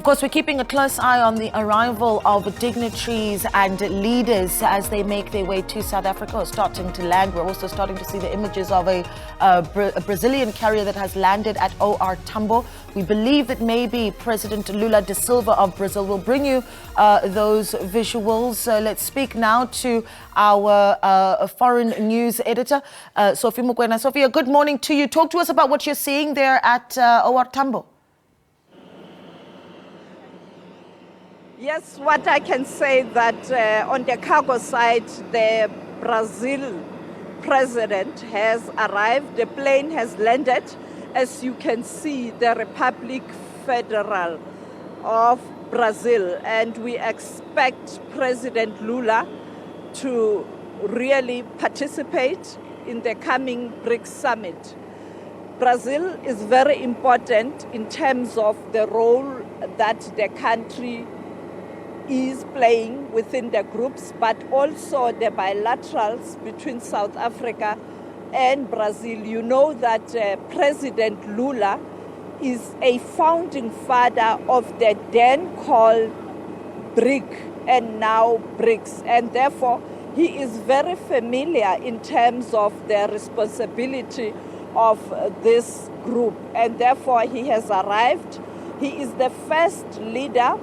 Of course, we're keeping a close eye on the arrival of dignitaries and leaders as they make their way to South Africa, or starting to land. We're also starting to see the images of a Brazilian carrier that has landed at O.R Tambo. We believe that maybe President Lula da Silva of Brazil will bring you those visuals. Let's speak now to our foreign news editor, Sophie Mokoena. Sophie, good morning to you. Talk to us about what you're seeing there at O.R Tambo. Yes, what I can say that on the cargo side, the Brazil president has arrived. The plane has landed. As you can see, the Republic Federal of Brazil, and we expect President Lula to really participate in the coming BRICS Summit. Brazil is very important in terms of the role that the country is playing within the groups, but also the bilaterals between South Africa and Brazil. You know that President Lula is a founding father of the then called BRIC and now BRICS, and therefore he is very familiar in terms of the responsibility of this group, and therefore he has arrived. He is the first leader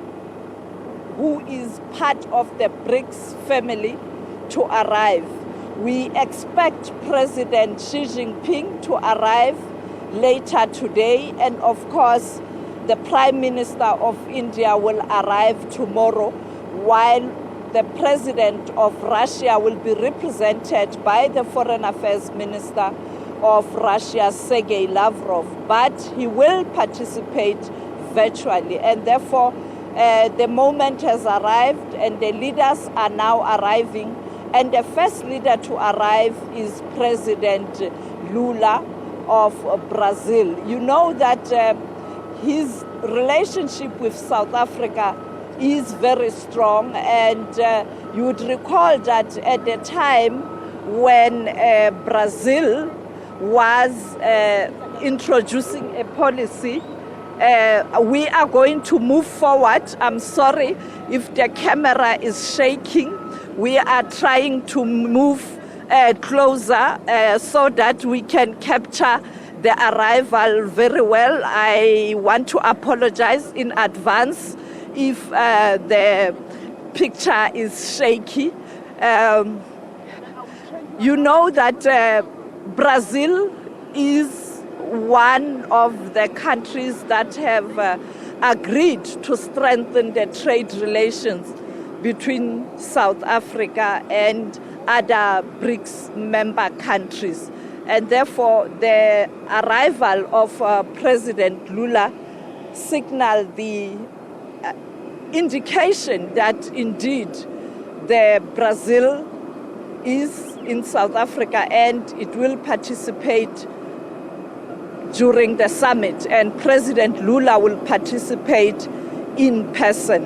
who is part of the BRICS family to arrive. We expect President Xi Jinping to arrive later today, and of course the Prime Minister of India will arrive tomorrow, while the President of Russia will be represented by the Foreign Affairs Minister of Russia, Sergei Lavrov, but he will participate virtually, and therefore the moment has arrived and the leaders are now arriving, and the first leader to arrive is President Lula of Brazil. You know that his relationship with South Africa is very strong, and you would recall that at the time when Brazil was introducing a policy, we are going to move forward. I'm sorry if the camera is shaking. We are trying to move closer so that we can capture the arrival very well. I want to apologize in advance if the picture is shaky. You know that Brazil is one of the countries that have agreed to strengthen the trade relations between South Africa and other BRICS member countries. And therefore, the arrival of President Lula signaled the indication that indeed the Brazil is in South Africa and it will participate during the summit, and President Lula will participate in person.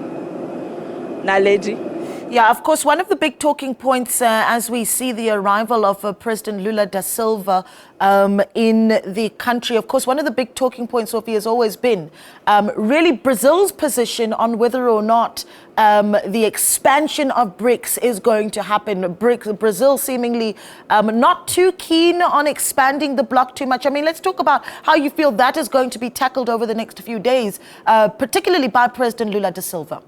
Naledi? Yeah, of course, one of the big talking points as we see the arrival of President Lula da Silva in the country, of course, one of the big talking points, Sophie, has always been really Brazil's position on whether or not the expansion of BRICS is going to happen. Brazil seemingly not too keen on expanding the bloc too much. I mean, let's talk about how you feel that is going to be tackled over the next few days, particularly by President Lula da Silva.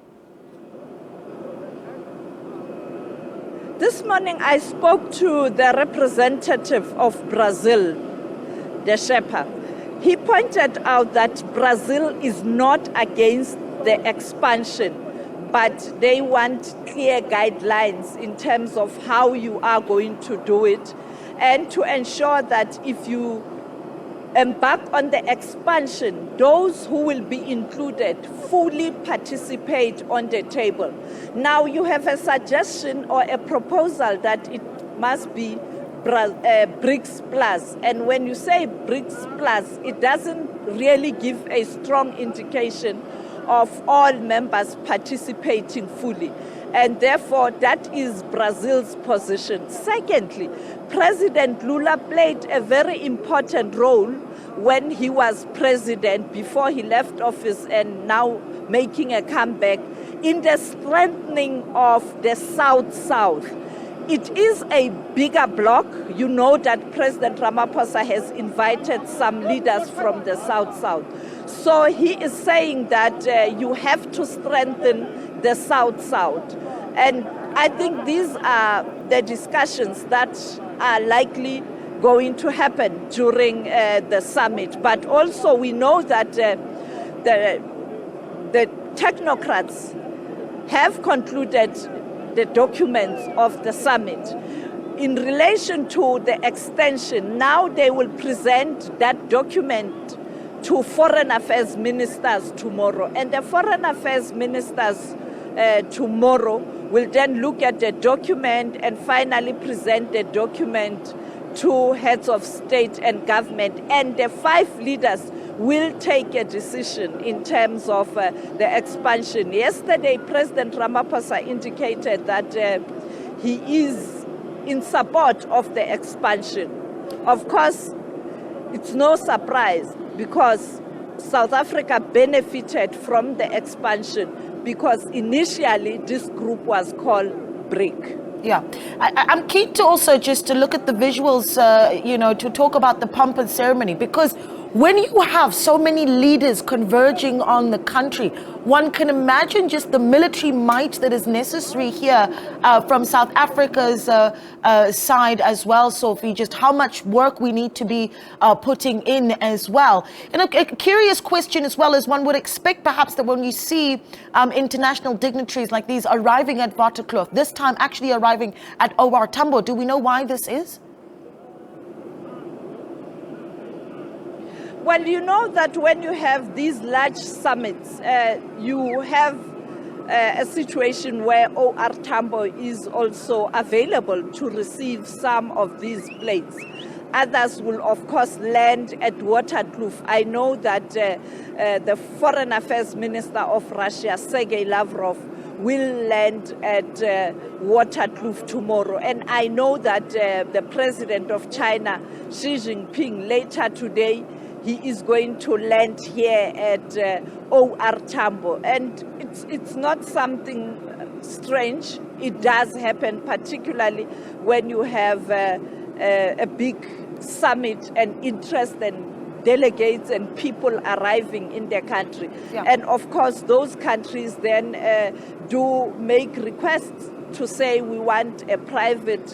This morning I spoke to the representative of Brazil, the Shepherd. He pointed out that Brazil is not against the expansion, but they want clear guidelines in terms of how you are going to do it, and to ensure that if you embark on the expansion, those who will be included fully participate on the table. Now you have a suggestion or a proposal that it must be BRICS Plus. And when you say BRICS Plus, it doesn't really give a strong indication of all members participating fully. And therefore, that is Brazil's position. Secondly, President Lula played a very important role when he was president, before he left office, and now making a comeback in the strengthening of the South-South. It is a bigger bloc. You know that President Ramaphosa has invited some leaders from the South-South. So he is saying that you have to strengthen the South-South. And I think these are the discussions that are likely going to happen during the summit. But also we know that the technocrats have concluded the documents of the summit. In relation to the extension, now they will present that document to foreign affairs ministers tomorrow. And the foreign affairs ministers tomorrow will then look at the document and finally present the document to heads of state and government. And the 5 leaders will take a decision in terms of the expansion. Yesterday, President Ramaphosa indicated that he is in support of the expansion. Of course, it's no surprise because South Africa benefited from the expansion because initially this group was called BRIC. Yeah, I'm keen to also just to look at the visuals, to talk about the pomp and ceremony, because when you have so many leaders converging on the country, one can imagine just the military might that is necessary here from South Africa's side as well, Sophie, just how much work we need to be putting in as well. And a curious question as well is one would expect perhaps that when you see international dignitaries like these arriving at Waterkloof, this time actually arriving at O.R Tambo, do we know why this is? Well, you know that when you have these large summits, you have a situation where O.R Tambo is also available to receive some of these planes. Others will, of course, land at Waterkloof. I know that the Foreign Affairs Minister of Russia, Sergei Lavrov, will land at Waterkloof tomorrow. And I know that the President of China, Xi Jinping, later today, he is going to land here at O.R Tambo. And it's not something strange. It does happen, particularly when you have a big summit and interest and delegates and people arriving in their country. Yeah. And of course, those countries then do make requests to say we want a private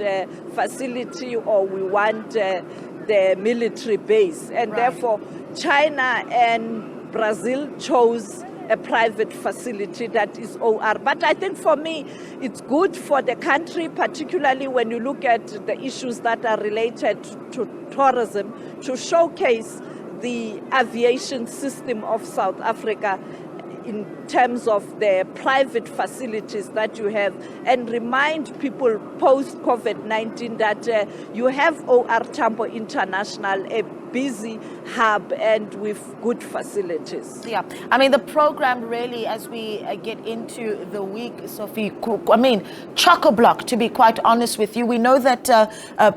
facility or we want the military base. And therefore, China and Brazil chose a private facility that is OR. But I think for me, it's good for the country, particularly when you look at the issues that are related to tourism, to showcase the aviation system of South Africa in terms of the private facilities that you have, and remind people post-COVID-19 that you have O.R Tambo International, a busy hub and with good facilities. Yeah, I mean, the program really, as we get into the week, Sophie, I mean, chock-a-block, to be quite honest with you. We know that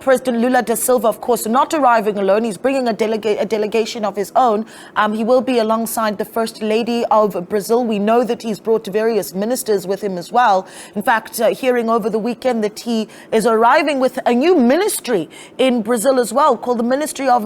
President Lula da Silva, of course, not arriving alone. He's bringing a delegation of his own. He will be alongside the First Lady of Brazil. We know that he's brought various ministers with him as well. In fact, hearing over the weekend that he is arriving with a new ministry in Brazil as well, called the Ministry of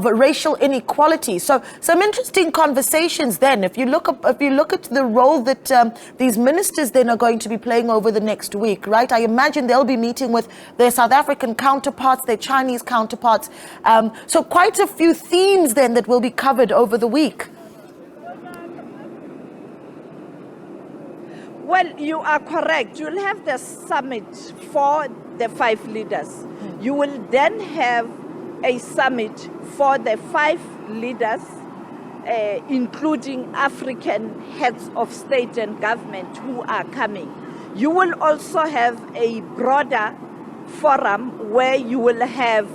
Racial Inequality. So some interesting conversations then. If you look at the role that these ministers then are going to be playing over the next week, right? I imagine they'll be meeting with their South African counterparts, their Chinese counterparts. So quite a few themes then that will be covered over the week. Well, you are correct. You'll have the summit for the 5 leaders. You will then have a summit for the 5 leaders, including African heads of state and government who are coming. You will also have a broader forum where you will have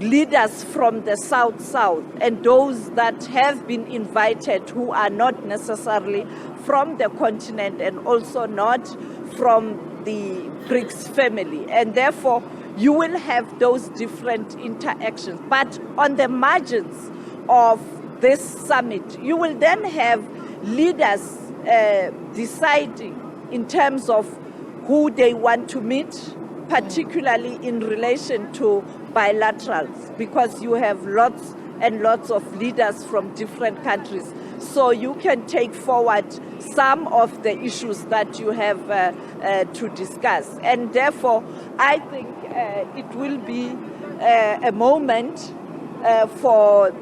leaders from the South-South and those that have been invited who are not necessarily from the continent and also not from the BRICS family. And therefore, you will have those different interactions. But on the margins of this summit, you will then have leaders deciding in terms of who they want to meet, particularly in relation to bilaterals, because you have lots and lots of leaders from different countries. So you can take forward some of the issues that you have to discuss. And therefore, I think it will be a moment for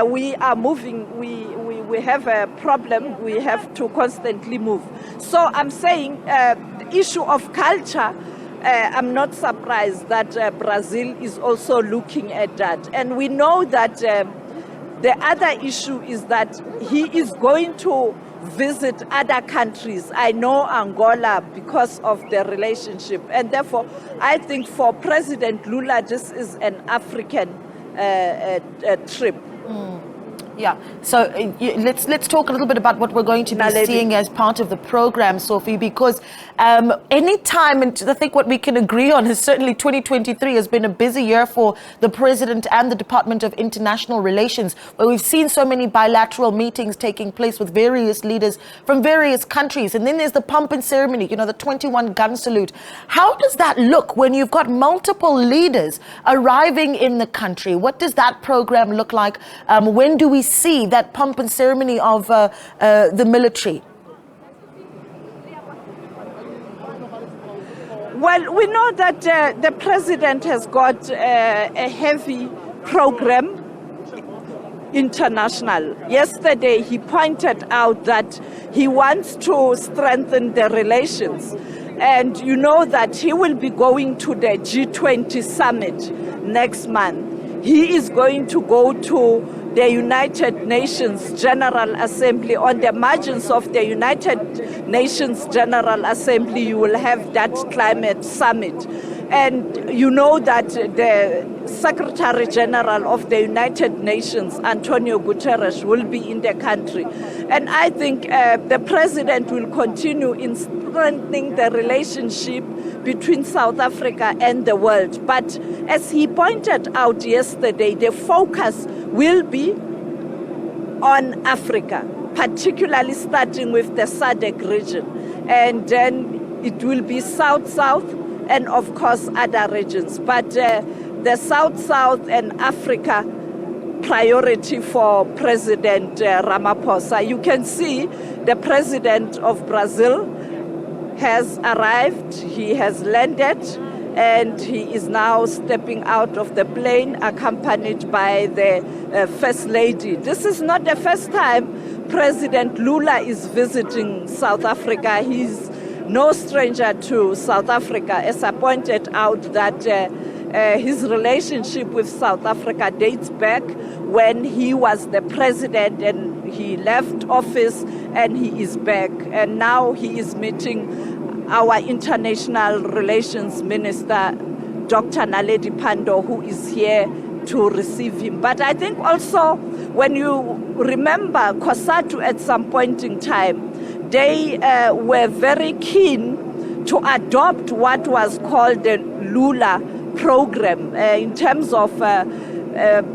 we are moving, we have a problem, we have to constantly move. So I'm saying the issue of culture, I'm not surprised that Brazil is also looking at that. And we know that the other issue is that he is going to visit other countries. I know Angola because of the relationship. And therefore, I think for President Lula, this is an African trip. Yeah, so let's talk a little bit about what we're going to be seeing as part of the program, Sophie, because any time, and I think what we can agree on is certainly 2023 has been a busy year for the President and the Department of International Relations, where we've seen so many bilateral meetings taking place with various leaders from various countries. And then there's the pomp and ceremony, the 21 gun salute. How does that look when you've got multiple leaders arriving in the country? What does that program look like? When do we see that pomp and ceremony of the military? Well, we know that the president has got a heavy program international. Yesterday, he pointed out that he wants to strengthen the relations. And you know that he will be going to the G20 summit next month. He is going to go to the United Nations General Assembly. On the margins of the United Nations General Assembly, you will have that climate summit. And you know that the Secretary General of the United Nations, Antonio Guterres, will be in the country. And I think the president will continue in strengthening the relationship between South Africa and the world. But as he pointed out yesterday, the focus will be on Africa, particularly starting with the SADC region. And then it will be South-South and, of course, other regions. But the South-South and Africa priority for President Ramaphosa. You can see the president of Brazil has arrived, he has landed, and he is now stepping out of the plane accompanied by the First Lady. This is not the first time President Lula is visiting South Africa. He's no stranger to South Africa. As I pointed out that his relationship with South Africa dates back when he was the president and he left office and he is back. And now he is meeting our International Relations Minister, Dr. Naledi Pandor, who is here to receive him. But I think also when you remember COSATU at some point in time, they were very keen to adopt what was called the Lula program in terms of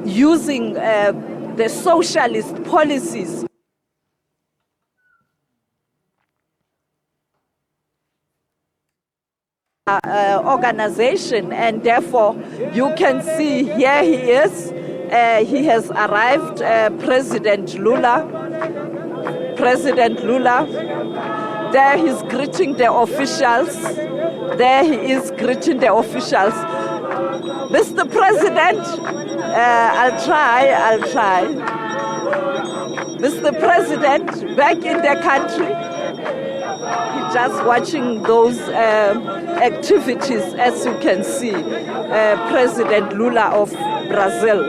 using the socialist policies organization, and therefore you can see here he is. He has arrived, President Lula. There he's greeting the officials. There he is greeting the officials. Mr. President, I'll try. Mr. President, back in the country. He's just watching those activities, as you can see. President Lula of Brazil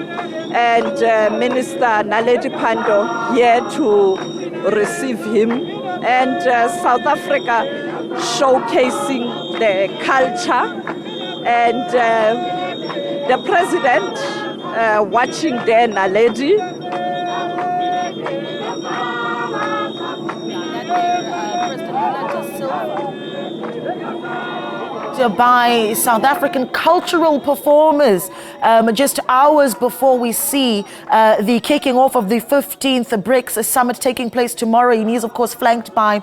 and Minister Naledi Pandor here to receive him. And South Africa showcasing the culture, and the president watching there Naledi. by South African cultural performers just hours before we see the kicking off of the 15th BRICS Summit taking place tomorrow. And he's, of course, flanked by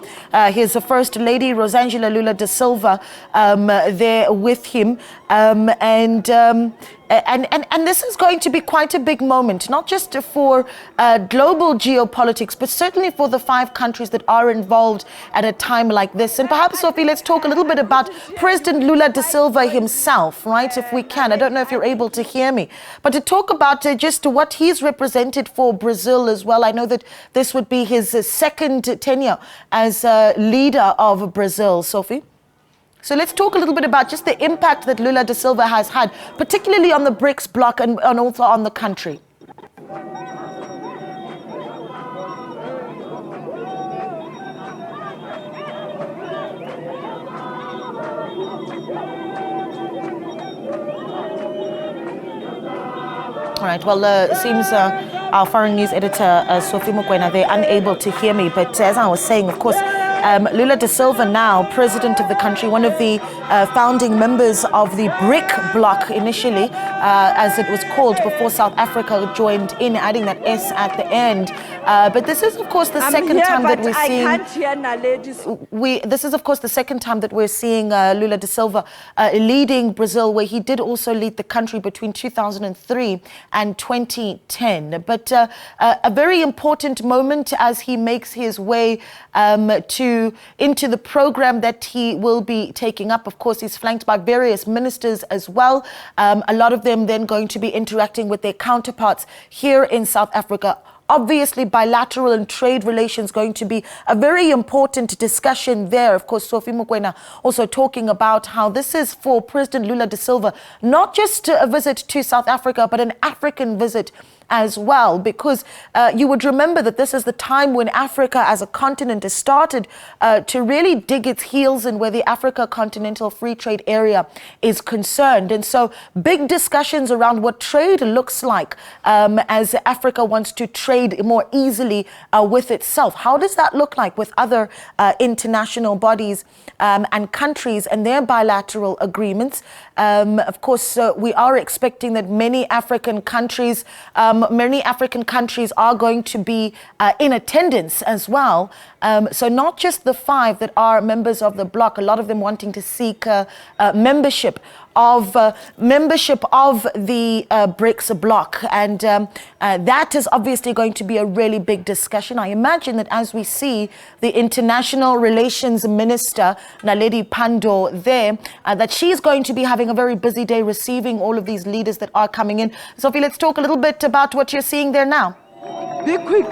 his First Lady, Rosangela Lula da Silva, there with him. And this is going to be quite a big moment, not just for global geopolitics, but certainly for the 5 countries that are involved at a time like this. And perhaps, Sophie, let's talk a little bit about President Lula da Silva himself, right, if we can. I don't know if you're able to hear me, but to talk about just what he's represented for Brazil as well. I know that this would be his second tenure as leader of Brazil, Sophie. So let's talk a little bit about just the impact that Lula da Silva has had, particularly on the BRICS bloc and also on the country. All right, well, it seems our foreign news editor, Sophie Mokoena, they're unable to hear me. But as I was saying, of course, Lula da Silva now, president of the country, one of the founding members of the BRIC bloc initially, as it was called before South Africa joined in, adding that S at the end. But this is, of course, the second time that we're seeing. I can't hear Naledi. This is, of course, the second time that we're seeing Lula da Silva leading Brazil, where he did also lead the country between 2003 and 2010. But a very important moment as he makes his way into the program that he will be taking up. Of course, he's flanked by various ministers as well. A lot of them then going to be interacting with their counterparts here in South Africa. Obviously, bilateral and trade relations going to be a very important discussion there. Of course, Sophie Mokoena also talking about how this is for President Lula da Silva, not just a visit to South Africa, but an African visit as well, because you would remember that this is the time when Africa as a continent has started to really dig its heels in where the Africa Continental Free Trade Area is concerned. And so big discussions around what trade looks like as Africa wants to trade more easily with itself. How does that look like with other international bodies and countries and their bilateral agreements? Of course, we are expecting that many African countries are going to be in attendance as well. So not just the 5 that are members of the bloc, a lot of them wanting to seek membership of the BRICS bloc. And that is obviously going to be a really big discussion. I imagine that as we see the International Relations Minister, Naledi Pandor, there, that she's going to be having a very busy day receiving all of these leaders that are coming in. Sophie, let's talk a little bit about what you're seeing there now. Be quick.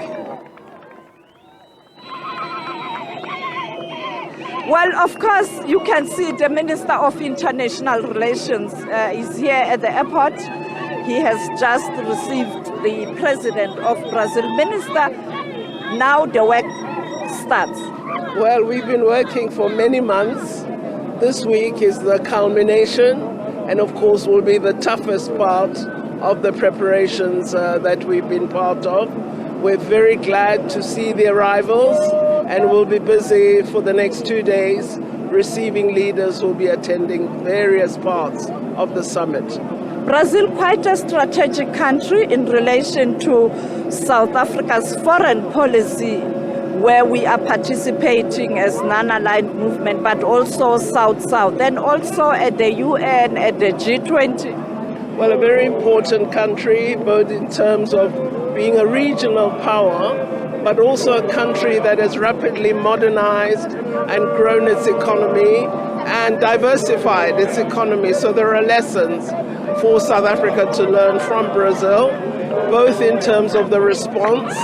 Well, of course, you can see the Minister of International Relations is here at the airport. He has just received the President of Brazil. Minister, now the work starts. Well, we've been working for many months. This week is the culmination, and of course will be the toughest part of the preparations that we've been part of. We're very glad to see the arrivals, and we'll be busy for the next 2 days receiving leaders who will be attending various parts of the summit. Brazil, quite a strategic country in relation to South Africa's foreign policy, where we are participating as non-aligned movement, but also South-South, and also at the UN, at the G20. Well, a very important country, both in terms of being a regional power, but also a country that has rapidly modernized and grown its economy and diversified its economy. So there are lessons for South Africa to learn from Brazil, both in terms of the response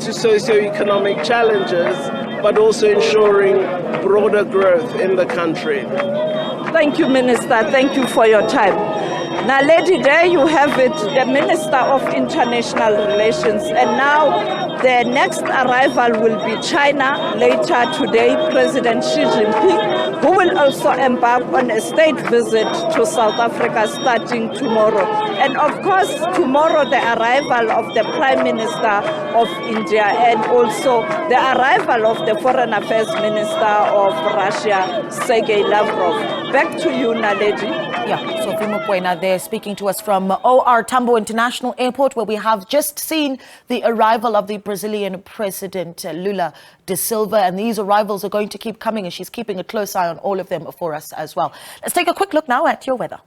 to socio-economic challenges, but also ensuring broader growth in the country. Thank you, Minister. Thank you for your time. Now, lady, there you have it, the Minister of International Relations. And now the next arrival will be China. Later today, President Xi Jinping, who will also embark on a state visit to South Africa starting tomorrow. And of course, tomorrow the arrival of the Prime Minister of India and also the arrival of the Foreign Affairs Minister of Russia, Sergei Lavrov. Back to you, Naledi. Yeah, Sophie Mokoena there speaking to us from O.R Tambo International Airport, where we have just seen the arrival of the Brazilian President Lula da Silva, and these arrivals are going to keep coming, and she's keeping a close eye on all of them for us as well. Let's take a quick look now at your weather.